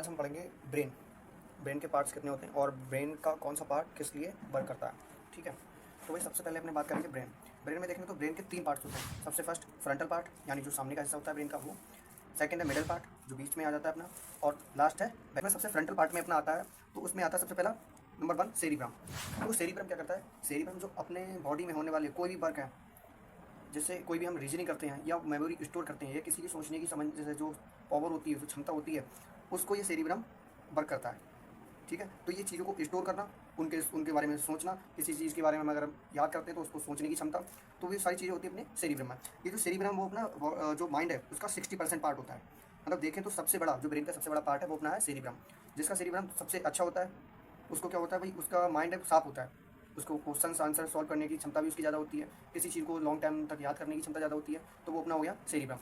आज हम पढ़ेंगे ब्रेन। ब्रेन के पार्ट्स कितने होते हैं और ब्रेन का कौन सा पार्ट किस लिए वर्क करता है। ठीक है, तो वही सबसे पहले अपने बात करेंगे ब्रेन। ब्रेन में देखेंगे तो ब्रेन के 3 पार्ट्स होते हैं। सबसे फर्स्ट फ्रंटल पार्ट, यानी जो सामने का हिस्सा होता है ब्रेन का वो। सेकंड है मिडल पार्ट, जो बीच में आ जाता है अपना। और लास्ट है बैक में। सबसे फ्रंटल पार्ट में अपना आता है, तो उसमें आता है सबसे पहला नंबर 1 सेरिब्रम। तो सेरिब्रम क्या करता है? सेरिब्रम जो अपने बॉडी में होने वाले कोई भी वर्क है, जैसे कोई भी हम रीजनिंग करते हैं या मेमोरी स्टोर करते हैं या किसी की सोचने की समझ जैसे जो पावर होती है, जो क्षमता होती है, उसको ये सेरिब्रम वर्क करता है। ठीक है, तो ये चीज़ों को स्टोर करना, उनके उनके बारे में सोचना, किसी चीज़ के बारे में हम अगर हम याद करते हैं तो उसको सोचने की क्षमता, तो ये सारी चीज़ें होती है अपने सेरिब्रम में। ये जो सेरिब्रम वो अपना जो माइंड है उसका 60% पार्ट होता है। मतलब देखें तो सबसे बड़ा जो ब्रेन का सबसे बड़ा पार्ट है वो अपना है सेरिब्रम। जिसका सेरिब्रम सबसे अच्छा होता है, उसको क्या होता है भाई, उसका माइंड है साफ होता है। उसको क्वेश्चन आंसर सॉल्व करने की क्षमता भी उसकी ज़्यादा होती है, किसी चीज़ को लॉन्ग टाइम तक याद करने की क्षमता ज़्यादा होती है, तो वो अपना हो गया सेरिब्रम।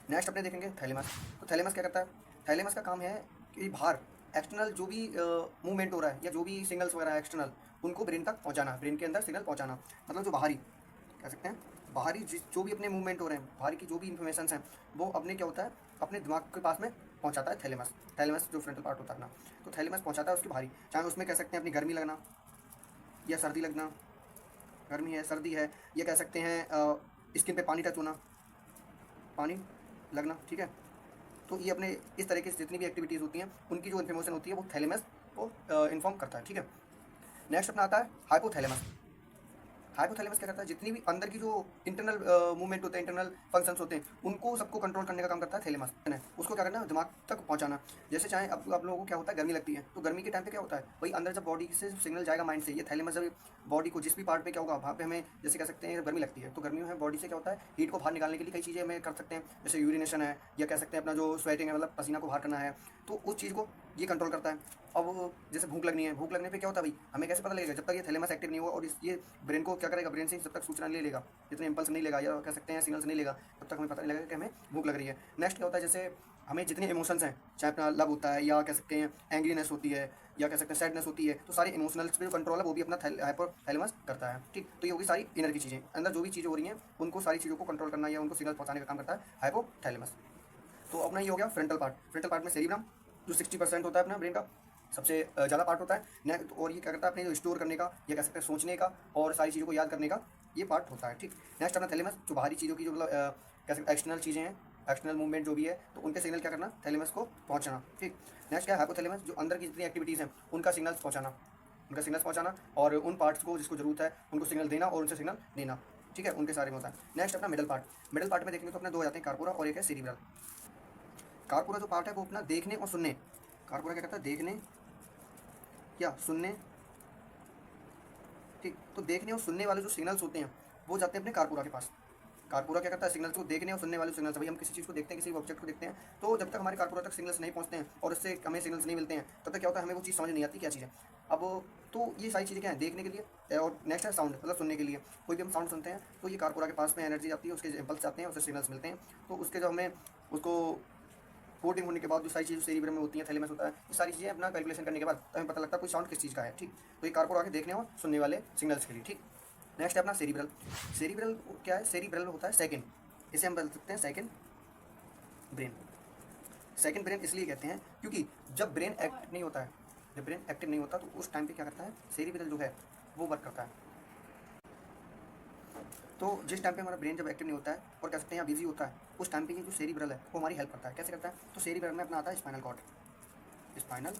नेक्स्ट अपने देखेंगे थैलेमस। तो थैलेमस क्या करता है? थैलेमस का काम है कि बाहर एक्सटर्नल जो भी मूवमेंट हो रहा है या जो भी सिग्नल्स वगैरह है एक्सटर्नल, उनको ब्रेन तक पहुंचाना, ब्रेन के अंदर सिग्नल पहुंचाना। मतलब जो बाहरी कह सकते हैं, बाहरी जो भी अपने मूवमेंट हो रहे हैं, बाहर की जो भी इन्फॉर्मेशन हैं, वो अपने क्या होता है, अपने दिमाग के पास में पहुंचाता है थैलेमस। थैलेमस जो फ्रंटल पार्ट होता है ना, तो थैलेमस पहुंचाता है उसकी बाहरी, चाहे उसमें कह सकते हैं अपनी गर्मी लगना या सर्दी लगना। गर्मी है, सर्दी है, ये कह सकते हैं स्किन पे पानी टच होना, पानी लगना। ठीक है, तो ये अपने इस तरह की जितनी भी एक्टिविटीज़ होती हैं, उनकी जो इन्फॉर्मेशन होती है वो थैलेमस को इन्फॉर्म करता है। ठीक है, नेक्स्ट अपना आता है हाइपोथैलेमस। हाइपोथैलेमस क्या करता है? जितनी भी अंदर की जो इंटरनल मूवमेंट होते हैं, इंटरनल फंक्शंस होते हैं, उनको सबको कंट्रोल करने का काम करता है थैलेमस। है उसको क्या करना है? दिमाग तक पहुंचाना। जैसे चाहे अब आप लोगों को क्या होता है, गर्मी लगती है, तो गर्मी के टाइम पे क्या होता है भाई, अंदर जब बॉडी से सिग्नल जाएगा माइंड से, ये थैलेमस जब बॉडी को जिस भी पार्ट पे क्या होगा वहाँ पे हमें जैसे कह सकते हैं गर्मी लगती है, तो गर्मी में बॉडी से क्या होता है, हीट को बाहर निकालने के लिए कई चीज़ें हमें कर सकते हैं, जैसे यूरिनेशन है या कह सकते हैं अपना जो स्वेटिंग है, मतलब पसीना को बाहर करना है, तो उस चीज़ को ये कंट्रोल करता है। अब जैसे भूख लगनी है, भूख लगने पे क्या होता है भाई, हमें कैसे पता लगेगा? जब तक ये थैलेमस एक्टिव नहीं हुआ और ये ब्रेन को क्या करेगा, ब्रेन से जब तक सूचना नहीं लेगा, जितने इंपल्स नहीं लेगा या कह सकते हैं सिग्नल्स नहीं लेगा, तब तक हमें पता नहीं लगेगा कि हमें भूख लग रही है। नेक्स्ट क्या होता है, जैसे हमें जितने इमोशंस हैं, चाहे अपना लव होता है या कह सकते हैं एंग्रीनेस होती है या कह सकते हैं सैडनेस होती है, तो सारी इमोशनल्स पे जो कंट्रोल है वो भी अपना हाइपोथैलेमस करता है। ठीक, तो ये होगी सारी इनर की चीज़ें, अंदर जो भी चीज़ें हो रही हैं उनको सारी चीज़ों को कंट्रोल करना या उनको सिग्नल पहुंचाने का काम करता है हाइपोथैलेमस। तो अपना ये हो गया फ्रंटल पार्ट। फ्रंटल पार्ट में सेरिब्रम जो 60% होता है अपना ब्रेन का, सबसे ज़्यादा पार्ट होता है। और ये क्या करता है, अपने जो स्टोर करने का या कह सकते हैं सोचने का और सारी चीज़ों को याद करने का ये पार्ट होता है। ठीक, नेक्स्ट अपना थैलेमस, जो बाहरी चीज़ों की जो मतलब कह सकते हैं एक्सटर्नल चीज़ें हैं, एक्सटर्नल मूवमेंट जो भी है, तो उनके सिग्नल क्या करना, थैलेमस को पहुँचना। ठीक, नेक्स्ट क्या है हाइपोथैलेमस, जो अंदर की जितनी एक्टिविटीज़ हैं उनका सिग्नल्स पहुँचाना, उनका सिग्नल्स पहुँचाना और उन पार्ट्स को जिसको जरूरत है उनको सिग्नल देना और उनसे सिग्नल लेना। ठीक है, उनके सारे में होता है। नेक्स्ट अपना मिडल पार्ट। मिडल पार्ट में देखेंगे तो अपने दो हो जाते हैं, कार्पोरा और एक है सेरिब्रल। कारपुरा जो पार्ट है वो अपना देखने और सुनने, कारपुरा क्या करता है, देखने या सुनने। ठीक, तो देखने और सुनने वाले जो सिग्नल्स होते हैं वो जाते हैं अपने कारपुरा के पास। कारपुरा क्या करता है, सिग्नल्स को देखने और सुनने वाले सिग्नल्स, भाई हम किसी चीज़ को देखते हैं, किसी ऑब्जेक्ट को देखते हैं, तो जब तक हमारे कारपुरा तक सिग्नल्स नहीं पहुंचते हैं और उससे हमें सिग्नल्स नहीं मिलते हैं, तब तक क्या होता है, हमें वो चीज़ समझ नहीं आती क्या चीज़ है। अब तो ये सारी चीज़ें क्या है, देखने के लिए, और नेक्स्ट है साउंड, मतलब सुनने के लिए। कोई भी हम साउंड सुनते हैं तो ये कारपुरा के पास में एनर्जी आती है, उसके इम्पल्स आते हैं, उससे सिग्नल्स मिलते हैं, तो उसके जो हमें उसको कोटिंग होने के बाद जो सारी चीज़ें सेरिब्रम में होती हैं, थैलेमस होता है, ये सारी चीज़ें अपना कैलकुलेशन करने के बाद हमें पता लगता है कोई साउंड किस चीज़ का है। ठीक, तो ये कारपोरा के देखने और सुनने वाले सिग्नल्स के लिए। ठीक, नेक्स्ट है अपना सेरिब्रल। सेरिब्रल क्या है, सेरिब्रल होता है सेकंड, इसे हम बदल सकते हैं सेकंड ब्रेन। सेकंड ब्रेन इसलिए कहते हैं क्योंकि जब ब्रेन एक्ट नहीं होता है, जब ब्रेन एक्टिव नहीं होता तो उस टाइम पे क्या करता है, सेरिब्रल जो है वो वर्क करता है। तो जिस टाइम पे हमारा ब्रेन जब एक्टिव नहीं होता है और कह सकते हैं या बिजी होता है, उस टाइम पे ये जो सेरिब्रल है वो हमारी हेल्प करता है। कैसे करता है, तो सेरिब्रल में अपना आता है स्पाइनल कॉर्ड। स्पाइनल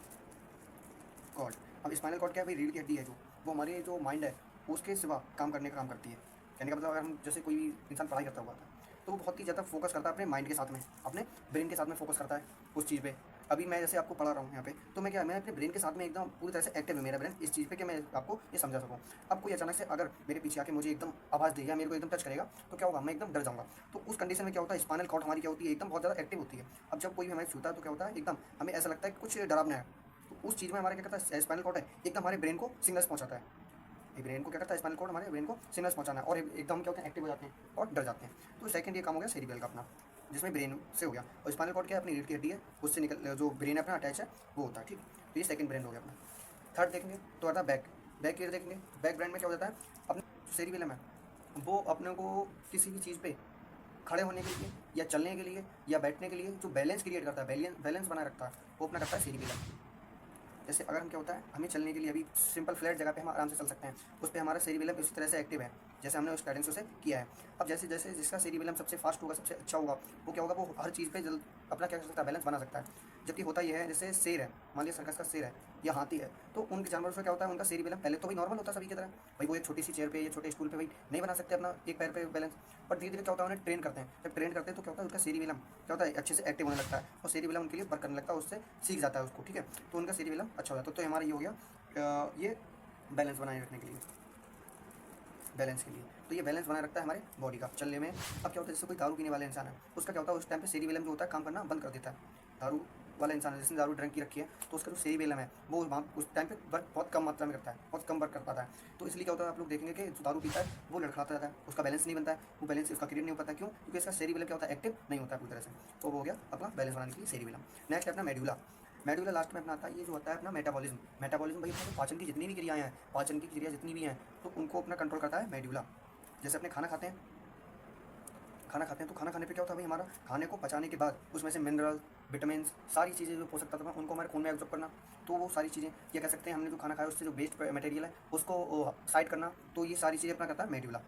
कॉर्ड, अब स्पाइनल कॉर्ड क्या है भाई, रीढ़ की हड्डी है जो, वो हमारे जो माइंड है उसके सिवा काम करने का काम करती है। कहने का मतलब अगर हम जैसे कोई भी इंसान पढ़ाई करता हुआ था, तो वो बहुत ही ज़्यादा फोकस करता है अपने माइंड के साथ में, अपने ब्रेन के साथ में फोकस करता है उस चीज़ पे। अभी मैं जैसे आपको पढ़ा रहा हूँ यहाँ पे, तो मैं क्या, मैं अपने ब्रेन के साथ में एकदम पूरी तरह से एक्टिव है मेरा ब्रेन इस चीज़ पे कि मैं आपको ये समझा सकूँ। अब कोई अचानक से अगर मेरे पीछे आके मुझे एकदम आवाज़ देगा, मेरे को एकदम टच करेगा, तो क्या होगा, मैं एकदम डर जाऊँगा। तो उस कंडीशन में क्या होता है, स्पाइनल कॉर्ड हमारी क्या होती है, एकदम बहुत ज़्यादा एक्टिव होती है। अब जब कोई भी हमें छूता है तो क्या होता है, एकदम हमें ऐसा लगता है कि कुछ डरावना है, तो उस चीज़ में हमारे क्या करता है, स्पाइनल कॉर्ड है एकदम हमारे ब्रेन को सिग्नल्स पहुँचाता है। ये ब्रेन को क्या करता है, स्पाइनल कॉर्ड हमारे ब्रेन को सिग्नल्स पहुँचाना है और एकदम क्या होते हैं, एक्टिव हो जाते हैं और डर जाते हैं। तो सेकंड ये काम हो गया सेरिब्रल का अपना, जिसमें ब्रेन से हो गया। और स्पाइनल कॉर्ड क्या है, अपनी रीढ़ की हड्डी है, उससे निकल जो ब्रेन है अपना अटैच है वो होता है। ठीक, तो ये सेकंड ब्रेन हो गया अपना। थर्ड देखेंगे तो आता है बैक। बैक ईयर देखेंगे, बैक ब्रेन में क्या हो जाता है, अपने सेरिबेलम है वो अपने को किसी भी चीज़ पे खड़े होने के लिए या चलने के लिए या बैठने के लिए जो बैलेंस क्रिएट करता है, बैलेंस बनाए रखता है, वो अपना करता है सेरिबेलम। जैसे अगर हम क्या होता है, हमें चलने के लिए अभी सिंपल फ्लैट जगह पे हम आराम से चल सकते हैं, उस पर हमारा सेरिबेलम इसी तरह से एक्टिव है जैसे हमने उस कैडेंस से किया है। अब जैसे जैसे जिसका सेरिबेलम सबसे फास्ट होगा, सबसे अच्छा होगा, वो क्या होगा, वो हर चीज़ पे जल्द अपना क्या कर सकता है, बैलेंस बना सकता है। जबकि होता यह है, जैसे शेर है, मान लिया सर्कस का शेर है या हाथी है, तो उनके जानवरों से क्या होता है, उनका सेरिबेलम पहले तो भाई नॉर्मल होता है सभी की तरह, भाई वो एक छोटी सी चेयर पे या छोटे स्टूल पे भाई नहीं बना सकते अपना एक पैर पे बैलेंस। पर धीरे धीरे क्या होता है, उन्हें ट्रेन करते हैं, जब ट्रेन करते हैं तो क्या होता है, उनका सेरिबेलम क्या होता है, अच्छे से एक्टिव होने लगता है और सेरिबेलम उनके लिए वर्क करने लगता है, उससे सीख जाता है उसको, ठीक है। तो उनका सेरिबेलम अच्छा हो जाता है। तो हमारा ये हो गया ये बैलेंस बनाए रखने के लिए, बैलेंस के लिए। तो ये बैलेंस बनाए रखता है हमारे बॉडी का चलने में। अब क्या होता है, जैसे कोई दारू पीने वाला इंसान है, उसका क्या होता है, उस टाइम पे सेरिबेलम जो होता है काम करना बंद कर देता है। दारू वाला इंसान है, जिसने दारू ड्रिंक की रखी है, तो उसका जो सेरिबेलम है वो वहाँ उस टाइम पे वर्क बहुत कम मात्रा में करता है, बहुत कम वर्क कर पाता है। तो इसलिए क्या होता है, आप लोग देखेंगे कि जो दारू पीता है वो लड़खड़ाता रहता है, उसका बैलेंस नहीं बनता है, वो बैलेंस उसका क्रिएट नहीं हो पाता। क्यों? क्योंकि इसका सेरिबेलम क्या होता है, एक्टिव नहीं होता है पूरी तरह से। तो वो हो गया अपना बैलेंस बनाने के लिए सेरिबेलम। नेक्स्ट है अपना मेडुला। मेडुला लास्ट में अपना आता है, ये जो होता है अपना मेटाबॉलिज्म। मेटाबॉलिज्म भाई अपने पाचन की जितनी भी क्रियाएं हैं, पाचन की क्रिया जितनी भी हैं, तो उनको अपना कंट्रोल करता है मेडुला। जैसे अपने खाना खाते हैं, तो खाना खाने पे क्या होता है भाई, हमारा खाने को पचाने के बाद उसमें से मिनरल, विटामिन, सारी चीज़ें जो पोषक तत्व हैं उनको हमारे खून में एब्जॉर्ब करना। तो वो सारी चीज़ें ये कह सकते हैं, हमने जो खाना खाया उससे जो वेस्ट मटेरियल है उसको साइड करना। तो ये सारी चीज़ें अपना करता है मेडुला।